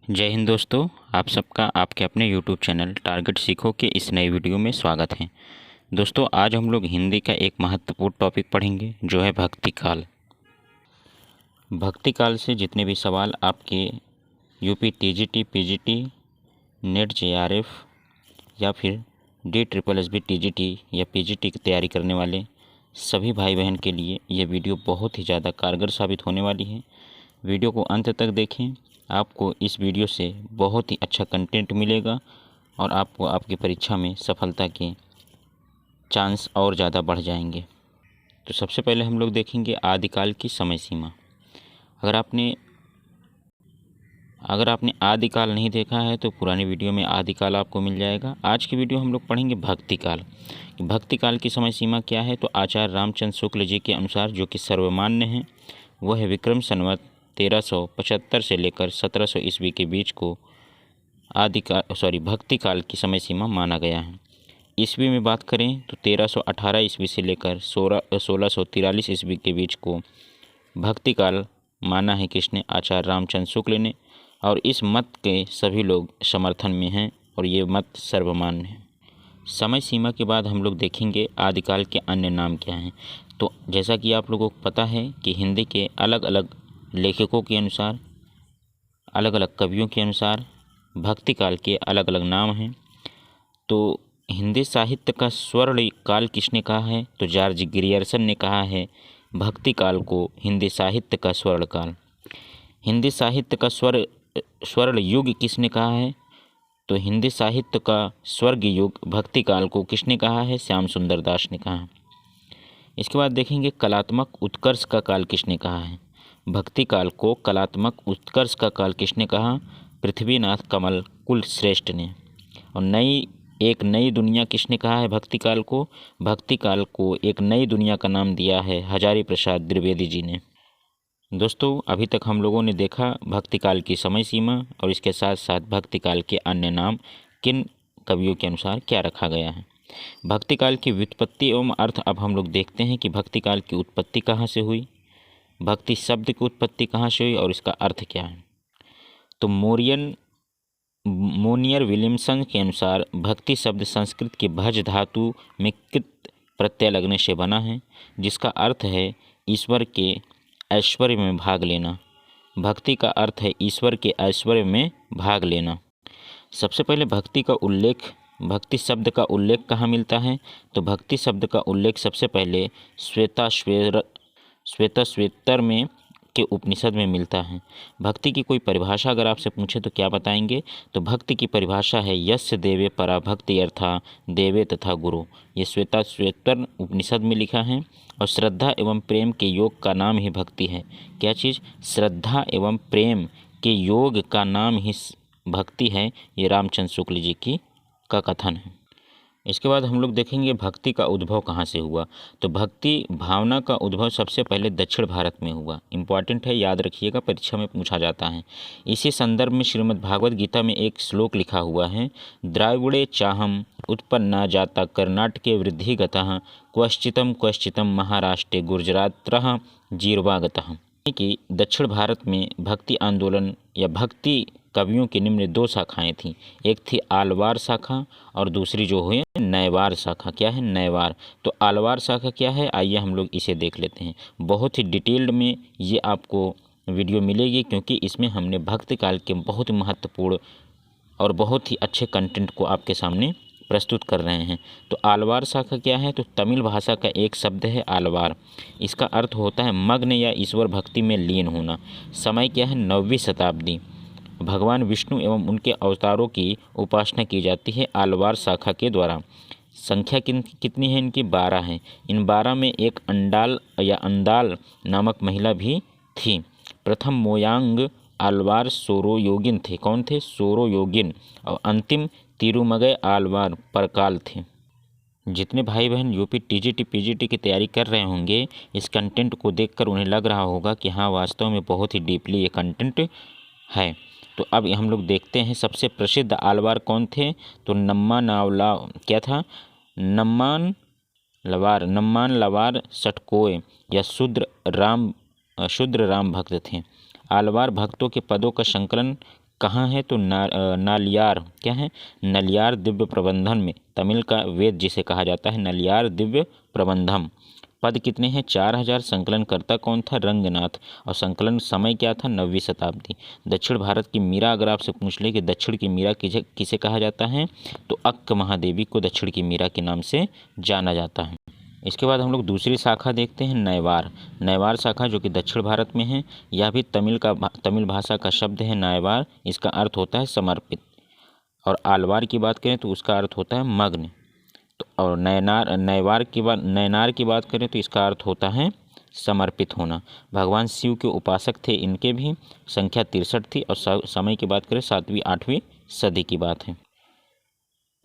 जय हिंद दोस्तों, आप सबका आपके अपने YouTube चैनल टारगेट सीखो के इस नए वीडियो में स्वागत है। दोस्तों, आज हम लोग हिंदी का एक महत्वपूर्ण टॉपिक पढ़ेंगे जो है भक्ति काल। भक्ति काल से जितने भी सवाल आपके UP TGT, PGT, net JRF या फिर DSSB टीजीटी या पीजीटी की तैयारी करने वाले सभी भाई बहन के लिए ये वीडियो बहुत ही ज़्यादा कारगर साबित होने वाली है। वीडियो को अंत तक देखें, आपको इस वीडियो से बहुत ही अच्छा कंटेंट मिलेगा और आपको आपकी परीक्षा में सफलता के चांस और ज़्यादा बढ़ जाएंगे। तो सबसे पहले हम लोग देखेंगे आदिकाल की समय सीमा। अगर आपने आदिकाल नहीं देखा है तो पुरानी वीडियो में आदिकाल आपको मिल जाएगा। आज की वीडियो हम लोग पढ़ेंगे भक्ति काल। भक्ति काल की समय सीमा क्या है, तो आचार्य रामचंद्र शुक्ल जी के अनुसार, जो कि सर्वमान्य है, वह है विक्रम संवत 1375 से लेकर 1700 ईस्वी के बीच को भक्ति काल की समय सीमा माना गया है। ईस्वी में बात करें तो 1318 ईस्वी से लेकर 1643 ईस्वी के बीच को भक्ति काल माना है किसने? आचार्य रामचंद्र शुक्ल ने। और इस मत के सभी लोग समर्थन में हैं और ये मत सर्वमान्य है। समय सीमा के बाद हम लोग देखेंगे आदिकाल के अन्य नाम क्या हैं। तो जैसा कि आप लोगों को पता है कि हिंदी के अलग अलग लेखकों के अनुसार, अलग अलग कवियों के अनुसार भक्ति काल के अलग अलग नाम हैं। तो हिंदी साहित्य का स्वर्ण काल किसने कहा है? तो जॉर्ज ग्रियर्सन ने कहा है भक्ति काल को हिंदी साहित्य का स्वर्ण काल। हिंदी साहित्य का स्वर्ण युग किसने कहा है? तो हिंदी साहित्य का स्वर्ग युग भक्ति काल को किसने कहा है? श्याम सुंदर दास ने कहा। इसके बाद देखेंगे कलात्मक उत्कर्ष का काल किसने कहा है? भक्ति काल को कलात्मक उत्कर्ष का काल किसने कहा? पृथ्वीनाथ कमल कुल श्रेष्ठ ने। और एक नई दुनिया किसने कहा है भक्ति काल को? भक्ति काल को एक नई दुनिया का नाम दिया है हजारी प्रसाद द्विवेदी जी ने। दोस्तों, अभी तक हम लोगों ने देखा भक्ति काल की समय सीमा और इसके साथ साथ भक्ति काल के अन्य नाम किन कवियों के अनुसार क्या रखा गया है। भक्ति काल की व्युत्पत्ति एवं अर्थ अब हम लोग देखते हैं कि भक्ति काल की उत्पत्ति कहाँ से हुई, भक्ति शब्द की उत्पत्ति कहाँ से हुई और इसका अर्थ क्या है। तो मोनियर विलियमसन के अनुसार भक्ति शब्द संस्कृत के भज धातु में कृत प्रत्यय लगने से बना है, जिसका अर्थ है ईश्वर के ऐश्वर्य में भाग लेना। भक्ति का अर्थ है ईश्वर के ऐश्वर्य में भाग लेना। सबसे पहले भक्ति शब्द का उल्लेख कहाँ मिलता है? तो भक्ति शब्द का उल्लेख सबसे पहले श्वेतश्वेतर में के उपनिषद में मिलता है। भक्ति की कोई परिभाषा अगर आपसे पूछे तो क्या बताएंगे? तो भक्ति की परिभाषा है यस्य देवे परा भक्ति अर्था देवे तथा गुरु। ये श्वेतश्वेतर उपनिषद में लिखा है। और श्रद्धा एवं प्रेम के योग का नाम ही भक्ति है। क्या चीज़? श्रद्धा एवं प्रेम के योग का नाम ही भक्ति है। ये रामचंद्र शुक्ल जी का कथन है। इसके बाद हम लोग देखेंगे भक्ति का उद्भव कहाँ से हुआ। तो भक्ति भावना का उद्भव सबसे पहले दक्षिण भारत में हुआ। इम्पॉर्टेंट है, याद रखिएगा, परीक्षा में पूछा जाता है। इसी संदर्भ में श्रीमद् भागवत गीता में एक श्लोक लिखा हुआ है, द्राविड़े चाहम उत्पन्ना जाता कर्नाटके वृद्धिगतः क्वश्चितम महाराष्ट्रे गुर्जरात्रः जीर्वागतः। कि दक्षिण भारत में भक्ति आंदोलन या भक्ति कवियों की निम्न दो शाखाएं थीं। एक थी आलवार शाखा और दूसरी जो हुई नैवार शाखा। क्या है? नैवार। तो आलवार शाखा क्या है, आइए हम लोग इसे देख लेते हैं। बहुत ही डिटेल्ड में ये आपको वीडियो मिलेगी, क्योंकि इसमें हमने भक्ति काल के बहुत महत्वपूर्ण और बहुत ही अच्छे कंटेंट को आपके सामने प्रस्तुत कर रहे हैं। तो आलवार शाखा क्या है? तो तमिल भाषा का एक शब्द है आलवार। इसका अर्थ होता है मग्न या ईश्वर भक्ति में लीन होना। समय क्या है? 9वीं शताब्दी। भगवान विष्णु एवं उनके अवतारों की उपासना की जाती है आलवार शाखा के द्वारा। संख्या कितनी है इनकी? 12 है। इन 12 में एक अंदाल नामक महिला भी थी। प्रथम मोयांग आलवार सोरोयोगिन थे। कौन थे? सोरोयोगिन। और अंतिम तिरुमगय आलवार परकाल थे। जितने भाई बहन यूपी टीजीटी पीजीटी की तैयारी कर रहे होंगे, इस कंटेंट को देखकर उन्हें लग रहा होगा कि हाँ, वास्तव में बहुत ही डीपली ये कंटेंट है। तो अब हम लोग देखते हैं सबसे प्रसिद्ध आलवार कौन थे। तो नम्मान लवार सटकोय या शूद्र राम भक्त थे। आलवार भक्तों के पदों का संकलन कहाँ है तो नालियार, क्या है, नलियार दिव्य प्रबंधन में, तमिल का वेद जिसे कहा जाता है, नलियार दिव्य प्रबंधम। पद कितने हैं, 4000। संकलनकर्ता कौन था, रंगनाथ। और संकलन समय क्या था, 9वीं शताब्दी। दक्षिण भारत की मीरा अगर आपसे पूछ ले कि दक्षिण की मीरा किसे किसे कहा जाता है, तो अक्क महादेवी को दक्षिण की मीरा के नाम से जाना जाता है। इसके बाद हम लोग दूसरी शाखा देखते हैं, नैवार। नैवार शाखा जो कि दक्षिण भारत में है, यह भी तमिल भाषा का शब्द है नैवार। इसका अर्थ होता है समर्पित। और आलवार की बात करें तो उसका अर्थ होता है मग्न। तो और नैनार की बात करें तो इसका अर्थ होता है समर्पित होना। भगवान शिव के उपासक थे इनके भी। संख्या 63 थी। और समय की बात करें 7वीं 8वीं सदी की बात है।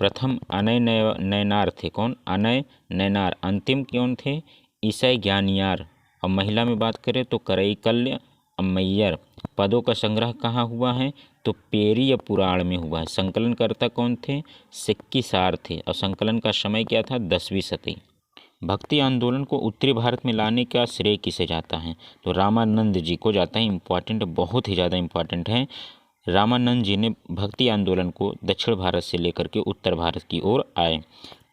प्रथम अनय नैनार थे, कौन, अनय नैनार। अंतिम कौन थे, ईसै ज्ञानियार। और महिला में बात करें तो करईकल्य अम्मैयर। पदों का संग्रह कहाँ हुआ है, तो पेरिय पुराण में हुआ है। संकलनकर्ता कौन थे, सिक्कीसार थे। और संकलन का समय क्या था, 10वीं सदी। भक्ति आंदोलन को उत्तरी भारत में लाने का श्रेय किसे जाता है, तो रामानंद जी को जाता है। इम्पॉर्टेंट, बहुत ही ज़्यादा इम्पॉर्टेंट है। रामानंद जी ने भक्ति आंदोलन को दक्षिण भारत से लेकर के उत्तर भारत की ओर आए।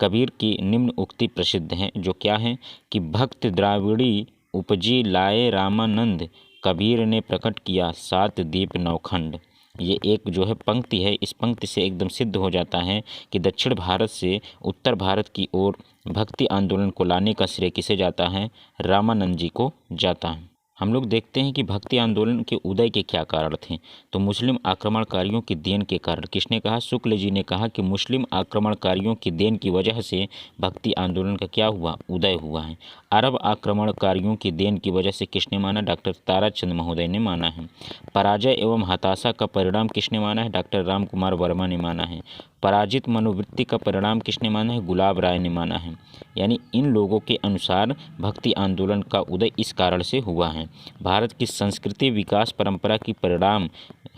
कबीर की निम्न उक्ति प्रसिद्ध है, जो क्या है कि भक्त द्राविड़ी उपजी लाए रामानंद, कबीर ने प्रकट किया 7 दीप नौखंड। ये एक जो है पंक्ति है, इस पंक्ति से एकदम सिद्ध हो जाता है कि दक्षिण भारत से उत्तर भारत की ओर भक्ति आंदोलन को लाने का श्रेय किसे जाता है, रामानंद जी को जाता है। हम लोग देखते हैं कि भक्ति आंदोलन के उदय के क्या कारण थे, तो मुस्लिम आक्रमणकारियों की देन के कारण। किसने कहा, शुक्ल जी ने कहा कि मुस्लिम आक्रमणकारियों की देन की वजह से भक्ति आंदोलन का क्या हुआ, उदय हुआ है। अरब आक्रमणकारियों की देन की वजह से किसने माना, डॉक्टर ताराचंद महोदय ने माना है। पराजय एवं हताशा का परिणाम किसने माना है, डॉक्टर राम कुमार वर्मा ने माना है। पराजित मनोवृत्ति का परिणाम किसने माना है, गुलाब राय ने माना है। यानी इन लोगों के अनुसार भक्ति आंदोलन का उदय इस कारण से हुआ है। भारत की संस्कृति विकास परंपरा की परिणाम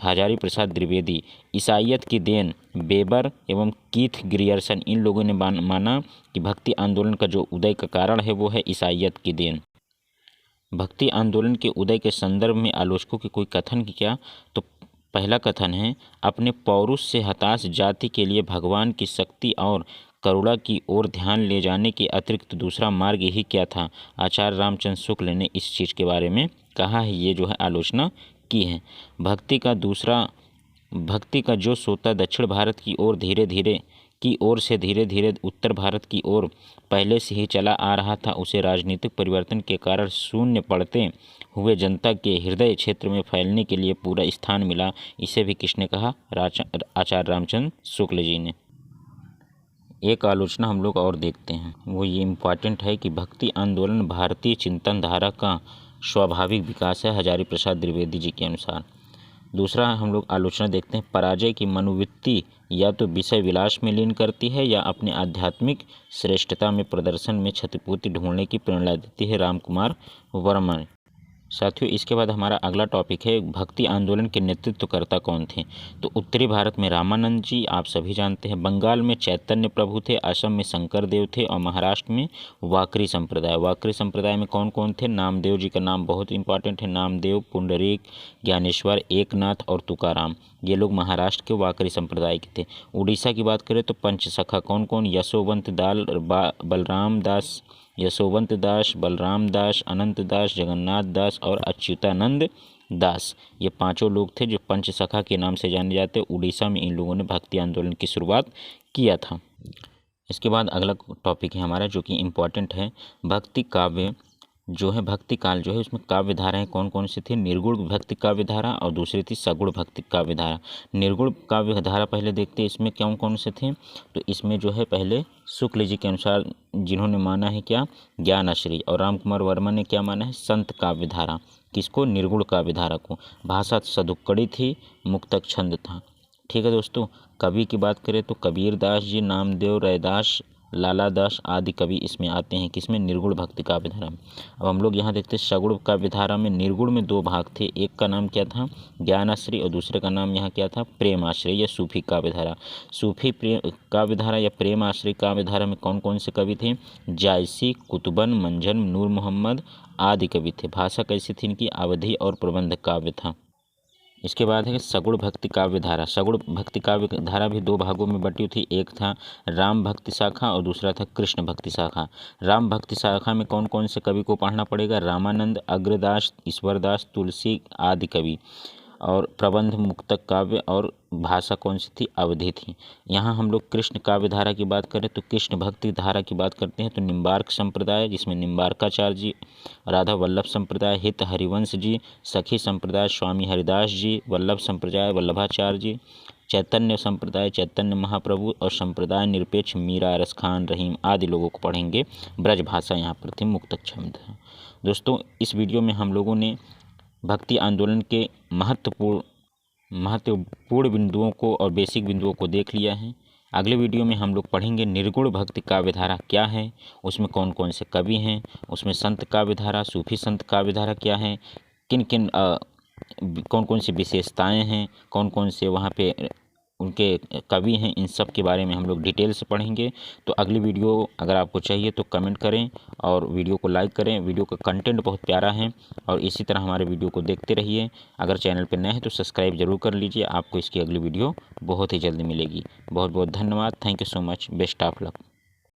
हजारी प्रसाद द्विवेदी। ईसाइयत की देन बेबर एवं कीथ ग्रियर्सन, इन लोगों ने माना कि भक्ति आंदोलन का जो उदय का कारण है वो है ईसाइयत की देन। भक्ति आंदोलन के उदय के संदर्भ में आलोचकों के कोई कथन की क्या, तो पहला कथन है, अपने पौरुष से हताश जाति के लिए भगवान की शक्ति और करुणा की ओर ध्यान ले जाने के अतिरिक्त दूसरा मार्ग यही क्या था। आचार्य रामचंद्र शुक्ल ने इस चीज़ के बारे में कहा है, ये जो है आलोचना की है। भक्ति का जो सोता दक्षिण भारत की ओर धीरे धीरे उत्तर भारत की ओर पहले से ही चला आ रहा था, उसे राजनीतिक परिवर्तन के कारण शून्य पड़ते हुए जनता के हृदय क्षेत्र में फैलने के लिए पूरा स्थान मिला। इसे भी किसने कहा, आचार्य रामचंद्र शुक्ल जी ने। एक आलोचना हम लोग और देखते हैं, वो ये इम्पॉर्टेंट है कि भक्ति आंदोलन भारतीय चिंतन धारा का स्वाभाविक विकास है, हजारी प्रसाद द्विवेदी जी के अनुसार। दूसरा हम लोग आलोचना देखते हैं, पराजय की मनोवृत्ति या तो विषय विलास में लीन करती है या अपने आध्यात्मिक श्रेष्ठता में प्रदर्शन में क्षतिपूर्ति ढूंढने की प्रेरणा देती है, राम कुमार वर्मा। साथियों, इसके बाद हमारा अगला टॉपिक है, भक्ति आंदोलन के नेतृत्वकर्ता कौन थे। तो उत्तरी भारत में रामानंद जी, आप सभी जानते हैं। बंगाल में चैतन्य प्रभु थे। असम में शंकर देव थे। और महाराष्ट्र में वाकरी संप्रदाय। वाकरी संप्रदाय में कौन कौन थे, नामदेव जी का नाम बहुत इंपॉर्टेंट है। नामदेव, पुंडरीक, ज्ञानेश्वर, एकनाथ और तुकाराम, ये लोग महाराष्ट्र के वाकरी संप्रदाय के थे। उड़ीसा की बात करें तो पंचसखा कौन कौन, यशोवंत दास, बलराम दास, अनंत दास, जगन्नाथ दास और अच्युतानंद दास, ये पांचों लोग थे जो पंचसखा के नाम से जाने जाते। उड़ीसा में इन लोगों ने भक्ति आंदोलन की शुरुआत किया था। इसके बाद अगला टॉपिक है हमारा जो कि इम्पोर्टेंट है, भक्ति काव्य जो है, भक्ति काल जो है उसमें काव्य धाराएँ कौन कौन सी थी। निर्गुण भक्ति काव्य धारा और दूसरी थी सगुण भक्ति काव्य धारा। निर्गुण काव्य धारा पहले देखते हैं, इसमें कौन कौन से थे। तो इसमें जो है पहले शुक्ल जी के अनुसार जिन्होंने माना है क्या, ज्ञानाश्री, और राम कुमार वर्मा ने क्या माना है, संत काव्य धारा। किसको, निर्गुण काव्य धारा को। भाषा सदुक्कड़ी थी, मुक्तक छंद था। ठीक है दोस्तों। कवि की बात करें तो कबीर दास जी, नामदेव, रैदास, लाला दास आदि कवि इसमें आते हैं। किसमें, निर्गुण भक्ति काव्य धारा में। अब हम लोग यहाँ देखते हैं सगुण काव्य धारा में निर्गुण में दो भाग थे। एक का नाम क्या था, ज्ञानाश्री, और दूसरे का नाम यहाँ क्या था, प्रेमाश्रय या सूफी काव्य धारा। सूफी काव्य धारा या प्रेमाश्रय काव्य धारा में कौन कौन से कवि थे, जायसी, कुतुबन, मंझन, नूर मोहम्मद आदि कवि थे। भाषा कैसी थी इनकी, अवधी और प्रबंध काव्य था। इसके बाद है सगुण भक्ति काव्य धारा। सगुण भक्ति काव्य धारा भी दो भागों में बटी थी, एक था राम भक्ति शाखा और दूसरा था कृष्ण भक्ति शाखा। राम भक्ति शाखा में कौन कौन से कवि को पढ़ना पड़ेगा? रामानंद, अग्रदास, ईश्वरदास, तुलसी आदि कवि। और प्रबंध, मुक्तक काव्य और भाषा कौन सी थी? अवधि थी। यहाँ हम लोग कृष्ण काव्य धारा की बात करें तो कृष्ण भक्ति धारा की बात करते हैं तो निम्बार्क संप्रदाय, जिसमें निम्बार्काचार्य जी, राधा वल्लभ संप्रदाय हित हरिवंश जी, सखी संप्रदाय स्वामी हरिदास जी, वल्लभ संप्रदाय वल्लभाचार्य जी, चैतन्य संप्रदाय चैतन्य महाप्रभु और संप्रदाय निरपेक्ष मीरा, रस खान, रहीम आदि लोगों को पढ़ेंगे। ब्रज भाषा यहाँ पर थी, मुक्तक छंद। दोस्तों, इस वीडियो में हम लोगों ने भक्ति आंदोलन के महत्वपूर्ण बिंदुओं को और बेसिक बिंदुओं को देख लिया है। अगले वीडियो में हम लोग पढ़ेंगे निर्गुण भक्ति काव्य धारा क्या है, उसमें कौन कौन से कवि हैं, उसमें संत काव्य धारा, सूफी संत काव्य धारा क्या है, किन किन कौन कौन सी विशेषताएं हैं, कौन कौन से वहाँ पे उनके कवि हैं, इन सब के बारे में हम लोग डिटेल से पढ़ेंगे। तो अगली वीडियो अगर आपको चाहिए तो कमेंट करें और वीडियो को लाइक करें। वीडियो का कंटेंट बहुत प्यारा है और इसी तरह हमारे वीडियो को देखते रहिए। अगर चैनल पर नए हैं तो सब्सक्राइब जरूर कर लीजिए, आपको इसकी अगली वीडियो बहुत ही जल्दी मिलेगी। बहुत बहुत धन्यवाद। Thank you so much. Best of luck.